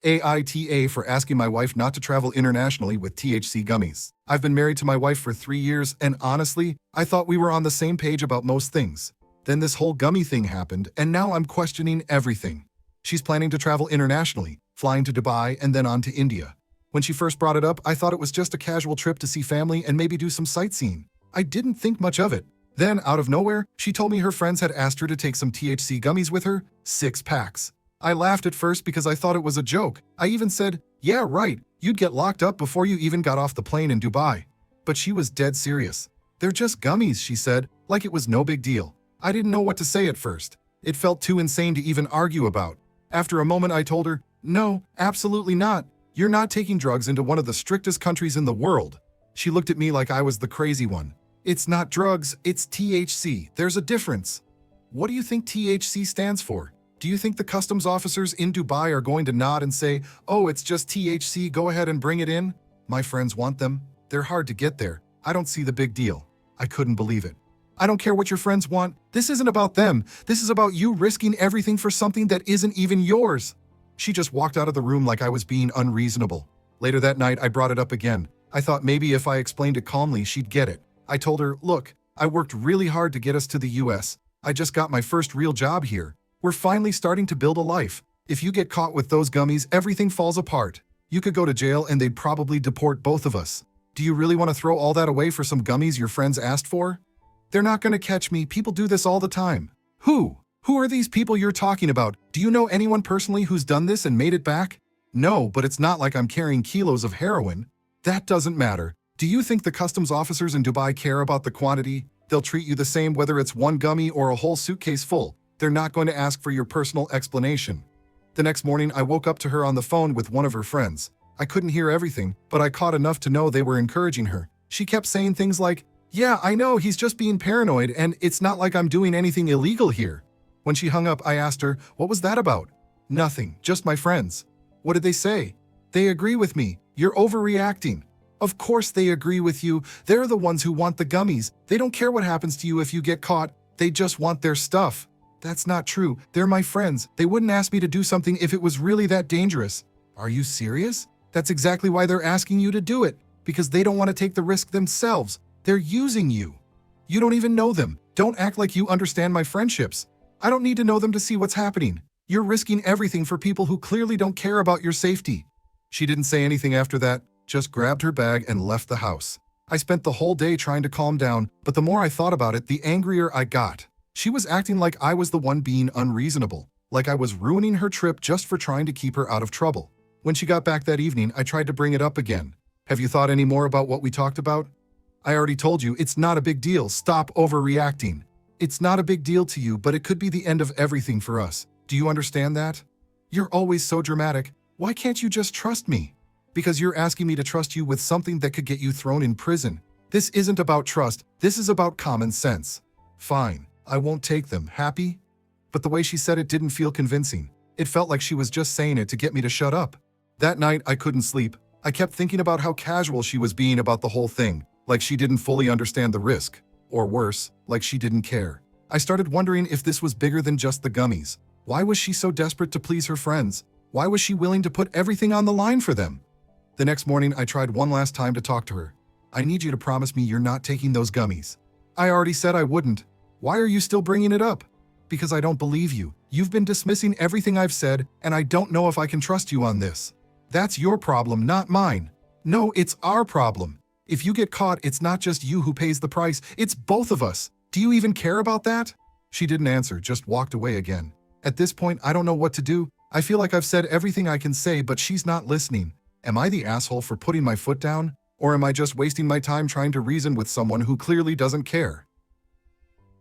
AITA for asking my wife not to travel internationally with THC gummies. I've been married to my wife for 3 years, and honestly, I thought we were on the same page about most things. Then this whole gummy thing happened, and now I'm questioning everything. She's planning to travel internationally, flying to Dubai and then on to India. When she first brought it up, I thought it was just a casual trip to see family and maybe do some sightseeing. I didn't think much of it. Then, out of nowhere, she told me her friends had asked her to take some THC gummies with her, 6 packs. I laughed at first because I thought it was a joke. I even said, "Yeah, right, you'd get locked up before you even got off the plane in Dubai." But she was dead serious. "They're just gummies," she said, like it was no big deal. I didn't know what to say at first. It felt too insane to even argue about. After a moment, I told her, "No, absolutely not. You're not taking drugs into one of the strictest countries in the world." She looked at me like I was the crazy one. "It's not drugs, it's THC. There's a difference." "What do you think THC stands for? Do you think the customs officers in Dubai are going to nod and say, 'Oh, it's just THC, go ahead and bring it in'? My friends want them. They're hard to get there. I don't see the big deal." I couldn't believe it. "I don't care what your friends want. This isn't about them. This is about you risking everything for something that isn't even yours." She just walked out of the room like I was being unreasonable. Later that night, I brought it up again. I thought maybe if I explained it calmly, she'd get it. I told her, "Look, I worked really hard to get us to the US. I just got my first real job here. We're finally starting to build a life. If you get caught with those gummies, everything falls apart. You could go to jail and they'd probably deport both of us. Do you really want to throw all that away for some gummies your friends asked for?" "They're not going to catch me. People do this all the time." "Who? Who are these people you're talking about? Do you know anyone personally who's done this and made it back?" "No, but it's not like I'm carrying kilos of heroin." "That doesn't matter. Do you think the customs officers in Dubai care about the quantity? They'll treat you the same whether it's one gummy or a whole suitcase full. They're not going to ask for your personal explanation." The next morning, I woke up to her on the phone with one of her friends. I couldn't hear everything, but I caught enough to know they were encouraging her. She kept saying things like, "Yeah, I know, he's just being paranoid, and it's not like I'm doing anything illegal here." When she hung up, I asked her, "What was that about?" "Nothing, just my friends." "What did they say?" "They agree with me. You're overreacting." "Of course they agree with you. They're the ones who want the gummies. They don't care what happens to you if you get caught. They just want their stuff." "That's not true. They're my friends. They wouldn't ask me to do something if it was really that dangerous." "Are you serious?" "That's exactly why they're asking you to do it. Because they don't want to take the risk themselves. They're using you. You don't even know them. Don't act like you understand my friendships. I don't need to know them to see what's happening. You're risking everything for people who clearly don't care about your safety." She didn't say anything after that, just grabbed her bag and left the house. I spent the whole day trying to calm down, but the more I thought about it, the angrier I got. She was acting like I was the one being unreasonable, like I was ruining her trip just for trying to keep her out of trouble. When she got back that evening, I tried to bring it up again. "Have you thought any more about what we talked about?" "I already told you, it's not a big deal. Stop overreacting." "It's not a big deal to you, but it could be the end of everything for us. Do you understand that?" "You're always so dramatic. Why can't you just trust me?" "Because you're asking me to trust you with something that could get you thrown in prison. This isn't about trust. This is about common sense." "Fine. I won't take them. Happy?" But the way she said it didn't feel convincing. It felt like she was just saying it to get me to shut up. That night, I couldn't sleep. I kept thinking about how casual she was being about the whole thing, like she didn't fully understand the risk. Or worse, like she didn't care. I started wondering if this was bigger than just the gummies. Why was she so desperate to please her friends? Why was she willing to put everything on the line for them? The next morning, I tried one last time to talk to her. "I need you to promise me you're not taking those gummies." "I already said I wouldn't." "Why are you still bringing it up?" "Because I don't believe you. You've been dismissing everything I've said, and I don't know if I can trust you on this." "That's your problem, not mine." "No, it's our problem. If you get caught, it's not just you who pays the price, it's both of us. Do you even care about that?" She didn't answer, just walked away again. At this point, I don't know what to do. I feel like I've said everything I can say, but she's not listening. Am I the asshole for putting my foot down? Or am I just wasting my time trying to reason with someone who clearly doesn't care?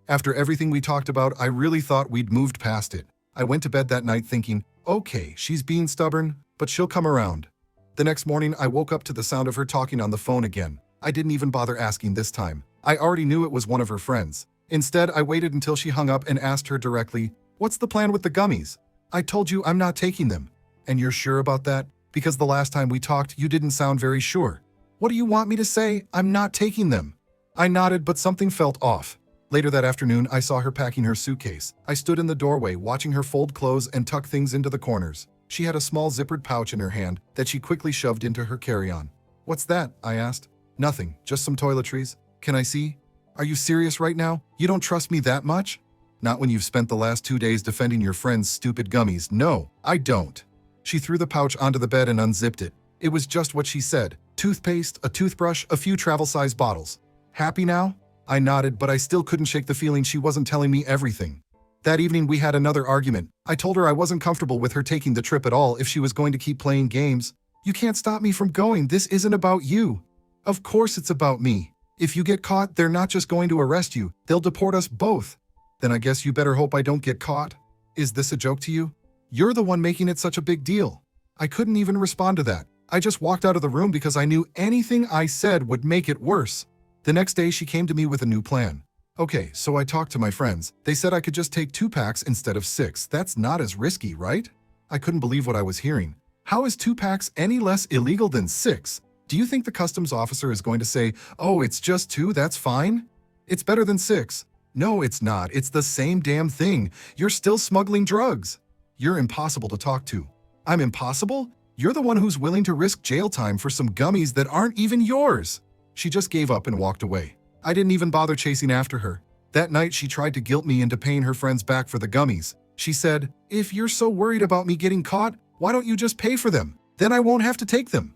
After everything we talked about, I really thought we'd moved past it. I went to bed that night thinking, okay, she's being stubborn, but she'll come around. The next morning, I woke up to the sound of her talking on the phone again. I didn't even bother asking this time. I already knew it was one of her friends. Instead, I waited until she hung up and asked her directly, "What's the plan with the gummies?" "I told you I'm not taking them." "And you're sure about that? Because the last time we talked, you didn't sound very sure." "What do you want me to say? I'm not taking them." I nodded, but something felt off. Later that afternoon, I saw her packing her suitcase. I stood in the doorway, watching her fold clothes and tuck things into the corners. She had a small zippered pouch in her hand that she quickly shoved into her carry-on. "What's that?" I asked. "Nothing, just some toiletries. Can I see?" "Are you serious right now? You don't trust me that much?" "Not when you've spent the last 2 days defending your friend's stupid gummies. No, I don't." She threw the pouch onto the bed and unzipped it. It was just what she said. Toothpaste, a toothbrush, a few travel-size bottles. "Happy now?" I nodded, but I still couldn't shake the feeling she wasn't telling me everything. That evening we had another argument. I told her I wasn't comfortable with her taking the trip at all if she was going to keep playing games. "You can't stop me from going. This isn't about you." "Of course it's about me. If you get caught, they're not just going to arrest you. They'll deport us both." "Then I guess you better hope I don't get caught." "Is this a joke to you? You're the one making it such a big deal." I couldn't even respond to that. I just walked out of the room because I knew anything I said would make it worse. The next day she came to me with a new plan. "Okay, so I talked to my friends. They said I could just take 2 packs instead of 6. That's not as risky, right?" I couldn't believe what I was hearing. How is 2 packs any less illegal than 6? Do you think the customs officer is going to say, "Oh, it's just 2, that's fine"? "It's better than 6. "No, it's not. It's the same damn thing. You're still smuggling drugs." "You're impossible to talk to." "I'm impossible? You're the one who's willing to risk jail time for some gummies that aren't even yours." She just gave up and walked away. I didn't even bother chasing after her. That night she tried to guilt me into paying her friends back for the gummies. She said, "If you're so worried about me getting caught, why don't you just pay for them? Then I won't have to take them."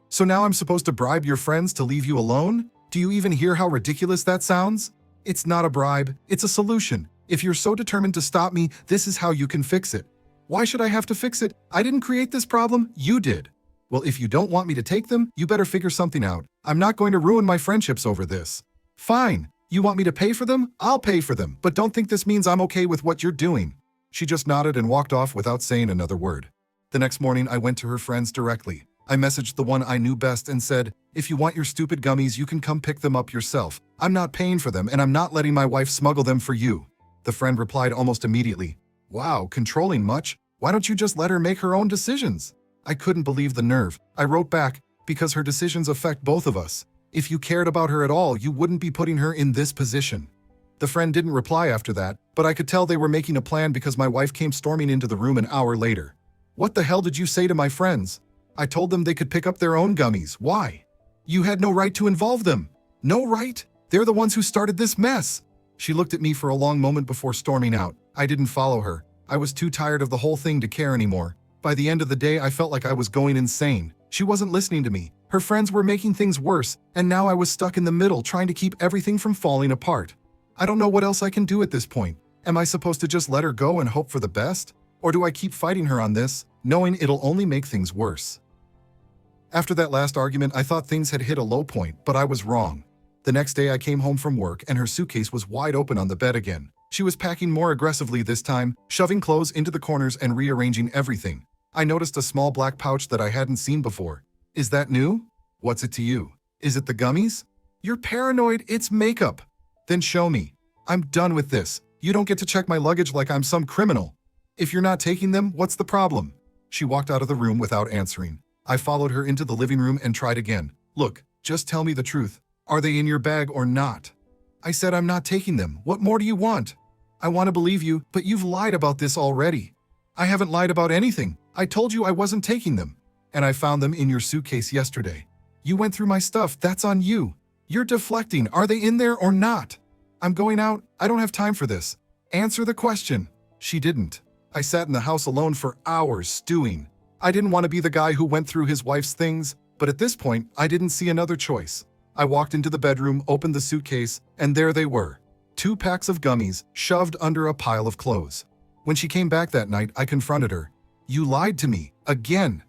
"So now I'm supposed to bribe your friends to leave you alone? Do you even hear how ridiculous that sounds?" "It's not a bribe, it's a solution. If you're so determined to stop me, this is how you can fix it." "Why should I have to fix it? I didn't create this problem, you did." "Well, if you don't want me to take them, you better figure something out. I'm not going to ruin my friendships over this." "Fine. You want me to pay for them? I'll pay for them, but don't think this means I'm okay with what you're doing." She just nodded and walked off without saying another word. The next morning, I went to her friends directly. I messaged the one I knew best and said, "If you want your stupid gummies, you can come pick them up yourself. I'm not paying for them, and I'm not letting my wife smuggle them for you." The friend replied almost immediately, "Wow, controlling much? Why don't you just let her make her own decisions?" I couldn't believe the nerve. I wrote back, "Because her decisions affect both of us. If you cared about her at all, you wouldn't be putting her in this position." The friend didn't reply after that, but I could tell they were making a plan because my wife came storming into the room an hour later. "What the hell did you say to my friends?" "I told them they could pick up their own gummies." "Why?" "You had no right to involve them." "No right? They're the ones who started this mess." She looked at me for a long moment before storming out. I didn't follow her. I was too tired of the whole thing to care anymore. By the end of the day, I felt like I was going insane. She wasn't listening to me. Her friends were making things worse, and now I was stuck in the middle trying to keep everything from falling apart. I don't know what else I can do at this point. Am I supposed to just let her go and hope for the best? Or do I keep fighting her on this, knowing it'll only make things worse? After that last argument, I thought things had hit a low point, but I was wrong. The next day I came home from work and her suitcase was wide open on the bed again. She was packing more aggressively this time, shoving clothes into the corners and rearranging everything. I noticed a small black pouch that I hadn't seen before. "Is that new?" "What's it to you?" "Is it the gummies?" "You're paranoid, it's makeup." "Then show me. I'm done with this. You don't get to check my luggage like I'm some criminal. If you're not taking them, what's the problem?" She walked out of the room without answering. I followed her into the living room and tried again. "Look, just tell me the truth. Are they in your bag or not?" "I said I'm not taking them. What more do you want?" "I want to believe you, but you've lied about this already." "I haven't lied about anything. I told you I wasn't taking them. And I found them in your suitcase yesterday." "You went through my stuff. That's on you." "You're deflecting. Are they in there or not?" "I'm going out. I don't have time for this. Answer the question." She didn't. I sat in the house alone for hours, stewing. I didn't want to be the guy who went through his wife's things, but at this point, I didn't see another choice. I walked into the bedroom, opened the suitcase, and there they were. 2 packs of gummies shoved under a pile of clothes. When she came back that night, I confronted her. "You lied to me. Again."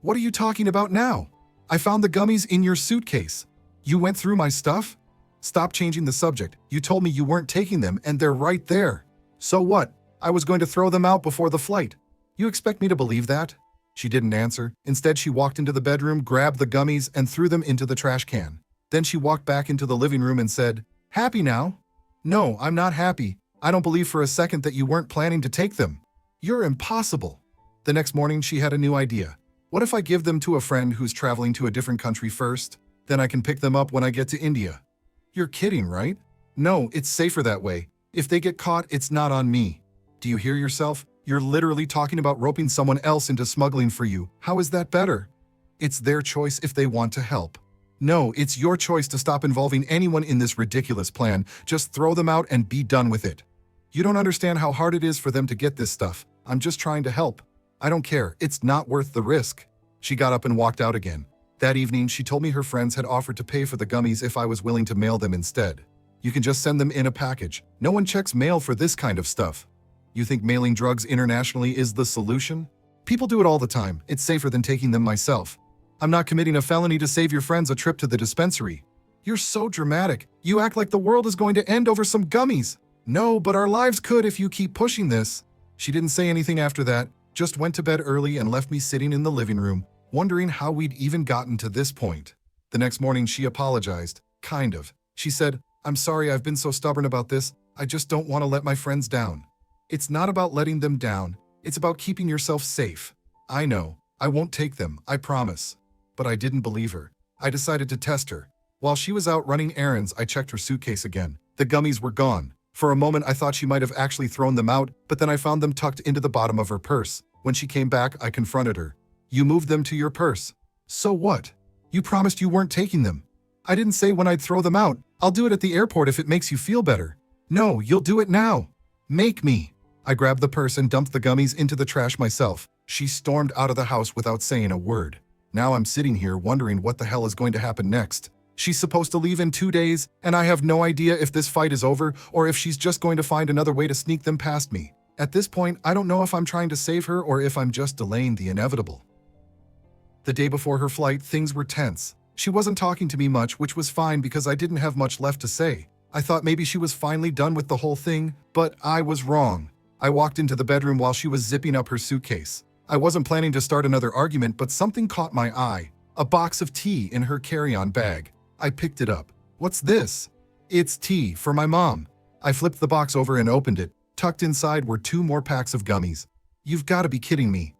"What are you talking about now?" "I found the gummies in your suitcase." "You went through my stuff?" "Stop changing the subject. You told me you weren't taking them, and they're right there." "So what? I was going to throw them out before the flight. You expect me to believe that?" She didn't answer. Instead, she walked into the bedroom, grabbed the gummies, and threw them into the trash can. Then she walked back into the living room and said, "Happy now?" "No, I'm not happy. I don't believe for a second that you weren't planning to take them." "You're impossible." The next morning, she had a new idea. "What if I give them to a friend who's traveling to a different country first? Then I can pick them up when I get to India." "You're kidding, right?" "No, it's safer that way. If they get caught, it's not on me." "Do you hear yourself? You're literally talking about roping someone else into smuggling for you. How is that better? It's their choice if they want to help. No, it's your choice to stop involving anyone in this ridiculous plan. Just throw them out and be done with it. You don't understand how hard it is for them to get this stuff. I'm just trying to help. I don't care. It's not worth the risk. She got up and walked out again. That evening, she told me her friends had offered to pay for the gummies if I was willing to mail them instead. You can just send them in a package. No one checks mail for this kind of stuff. You think mailing drugs internationally is the solution? People do it all the time. It's safer than taking them myself. I'm not committing a felony to save your friends a trip to the dispensary. You're so dramatic. You act like the world is going to end over some gummies. No, but our lives could if you keep pushing this. She didn't say anything after that, just went to bed early and left me sitting in the living room, wondering how we'd even gotten to this point. The next morning, she apologized. Kind of. She said, "I'm sorry I've been so stubborn about this. I just don't want to let my friends down." It's not about letting them down. It's about keeping yourself safe. I know. I won't take them, I promise. But I didn't believe her. I decided to test her. While she was out running errands, I checked her suitcase again. The gummies were gone. For a moment, I thought she might have actually thrown them out, but then I found them tucked into the bottom of her purse. When she came back, I confronted her. "You moved them to your purse. So what? You promised you weren't taking them." "I didn't say when I'd throw them out. I'll do it at the airport if it makes you feel better." "No, you'll do it now. Make me." I grabbed the purse and dumped the gummies into the trash myself. She stormed out of the house without saying a word. Now I'm sitting here wondering what the hell is going to happen next. She's supposed to leave in 2 days, and I have no idea if this fight is over or if she's just going to find another way to sneak them past me. At this point, I don't know if I'm trying to save her or if I'm just delaying the inevitable. The day before her flight, things were tense. She wasn't talking to me much, which was fine because I didn't have much left to say. I thought maybe she was finally done with the whole thing, but I was wrong. I walked into the bedroom while she was zipping up her suitcase. I wasn't planning to start another argument, but something caught my eye. A box of tea in her carry-on bag. I picked it up. "What's this?" "It's tea for my mom." I flipped the box over and opened it. Tucked inside were 2 more packs of gummies. You've got to be kidding me.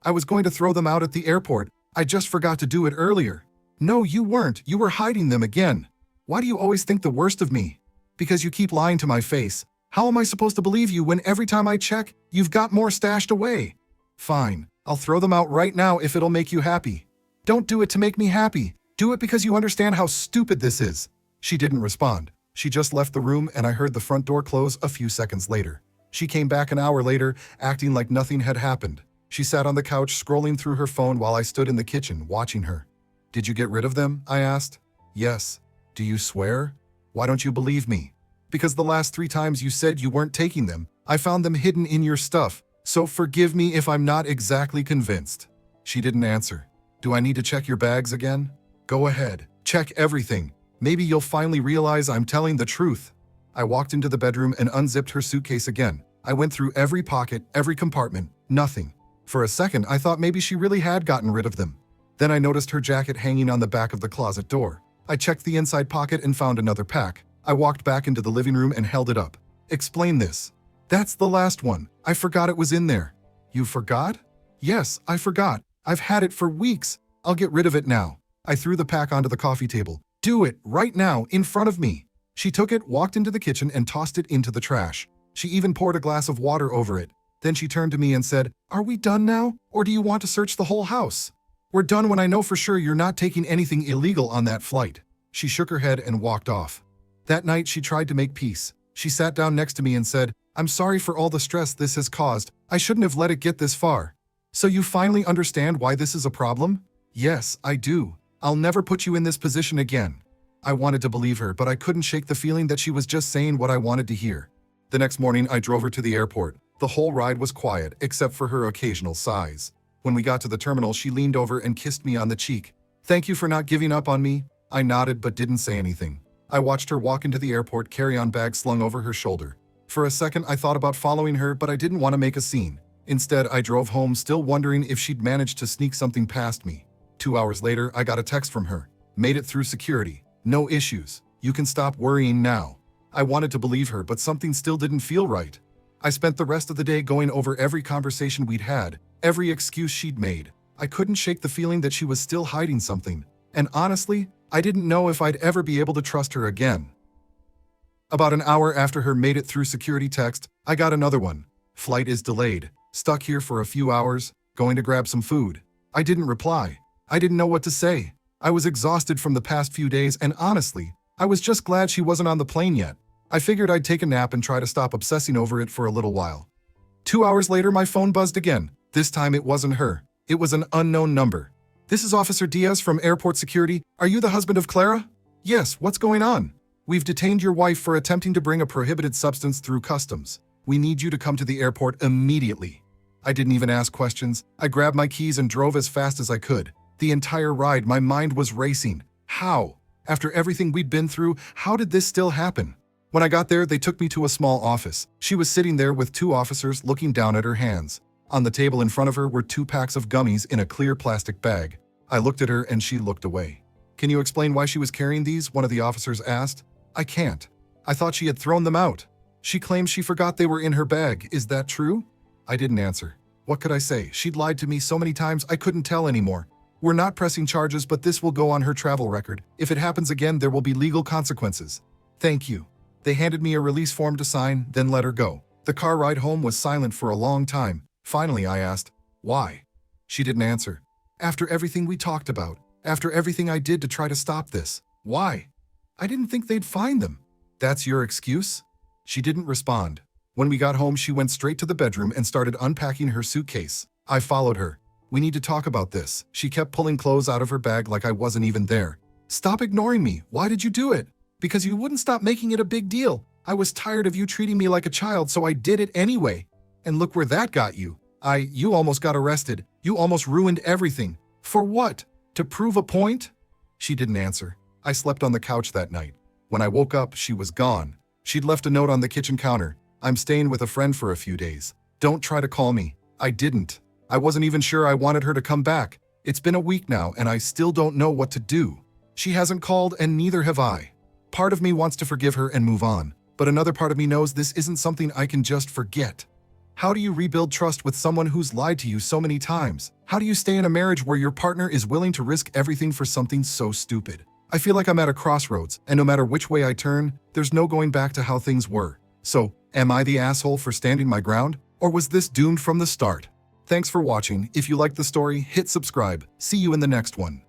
I was going to throw them out at the airport. I just forgot to do it earlier. No, you weren't. You were hiding them again. Why do you always think the worst of me? Because you keep lying to my face. How am I supposed to believe you when every time I check, you've got more stashed away? Fine, I'll throw them out right now if it'll make you happy. Don't do it to make me happy. Do it because you understand how stupid this is. She didn't respond. She just left the room and I heard the front door close a few seconds later. She came back an hour later, acting like nothing had happened. She sat on the couch scrolling through her phone while I stood in the kitchen watching her. "Did you get rid of them?" I asked. "Yes." "Do you swear?" "Why don't you believe me?" "Because the last 3 times you said you weren't taking them, I found them hidden in your stuff. So forgive me if I'm not exactly convinced." She didn't answer. "Do I need to check your bags again?" "Go ahead. Check everything. Maybe you'll finally realize I'm telling the truth." I walked into the bedroom and unzipped her suitcase again. I went through every pocket, every compartment. Nothing. For a second, I thought maybe she really had gotten rid of them. Then I noticed her jacket hanging on the back of the closet door. I checked the inside pocket and found another pack. I walked back into the living room and held it up. "Explain this." "That's the last one. I forgot it was in there." "You forgot?" "Yes, I forgot. I've had it for weeks. I'll get rid of it now." I threw the pack onto the coffee table. "Do it, right now, in front of me." She took it, walked into the kitchen, and tossed it into the trash. She even poured a glass of water over it. Then she turned to me and said, "Are we done now? Or do you want to search the whole house?" "We're done when I know for sure you're not taking anything illegal on that flight." She shook her head and walked off. That night, she tried to make peace. She sat down next to me and said, "I'm sorry for all the stress this has caused. I shouldn't have let it get this far." "So you finally understand why this is a problem?" "Yes, I do. I'll never put you in this position again." I wanted to believe her, but I couldn't shake the feeling that she was just saying what I wanted to hear. The next morning, I drove her to the airport. The whole ride was quiet, except for her occasional sighs. When we got to the terminal, she leaned over and kissed me on the cheek. "Thank you for not giving up on me." I nodded but didn't say anything. I watched her walk into the airport, carry-on bag slung over her shoulder. For a second, I thought about following her, but I didn't want to make a scene. Instead, I drove home, still wondering if she'd managed to sneak something past me. 2 hours later, I got a text from her. "Made it through security. No issues. You can stop worrying now." I wanted to believe her, but something still didn't feel right. I spent the rest of the day going over every conversation we'd had, every excuse she'd made. I couldn't shake the feeling that she was still hiding something. And honestly, I didn't know if I'd ever be able to trust her again. About an hour after her "made it through security" text, I got another one. "Flight is delayed. Stuck here for a few hours, going to grab some food. I didn't reply. I didn't know what to say. I was exhausted from the past few days, and honestly, I was just glad she wasn't on the plane yet. I figured I'd take a nap and try to stop obsessing over it for a little while. 2 hours later, my phone buzzed again. This time it wasn't her. It was an unknown number. "This is Officer Diaz from Airport Security. Are you the husband of Clara?" "Yes, what's going on?" "We've detained your wife for attempting to bring a prohibited substance through customs. We need you to come to the airport immediately." I didn't even ask questions. I grabbed my keys and drove as fast as I could. The entire ride, my mind was racing. How? After everything we'd been through, how did this still happen? When I got there, they took me to a small office. She was sitting there with 2 officers looking down at her hands. On the table in front of her were 2 packs of gummies in a clear plastic bag. I looked at her and she looked away. "Can you explain why she was carrying these?" one of the officers asked. "I can't. I thought she had thrown them out." "She claims she forgot they were in her bag. Is that true?" I didn't answer. What could I say? She'd lied to me so many times I couldn't tell anymore. "We're not pressing charges, but this will go on her travel record. If it happens again, there will be legal consequences." "Thank you." They handed me a release form to sign, then let her go. The car ride home was silent for a long time. Finally, I asked, "Why?" She didn't answer. "After everything we talked about, after everything I did to try to stop this, why?" "I didn't think they'd find them." "That's your excuse?" She didn't respond. When we got home, she went straight to the bedroom and started unpacking her suitcase. I followed her. "We need to talk about this." She kept pulling clothes out of her bag like I wasn't even there. "Stop ignoring me. Why did you do it?" "Because you wouldn't stop making it a big deal. I was tired of you treating me like a child, so I did it anyway. And look where that got you. You almost got arrested. You almost ruined everything. For what? To prove a point?" She didn't answer. I slept on the couch that night. When I woke up, she was gone. She'd left a note on the kitchen counter. "I'm staying with a friend for a few days. Don't try to call me." I didn't. I wasn't even sure I wanted her to come back. It's been a week now, and I still don't know what to do. She hasn't called, and neither have I. Part of me wants to forgive her and move on, but another part of me knows this isn't something I can just forget. How do you rebuild trust with someone who's lied to you so many times? How do you stay in a marriage where your partner is willing to risk everything for something so stupid? I feel like I'm at a crossroads, and no matter which way I turn, there's no going back to how things were. So, am I the asshole for standing my ground? Or was this doomed from the start? Thanks for watching. If you liked the story, hit subscribe. See you in the next one.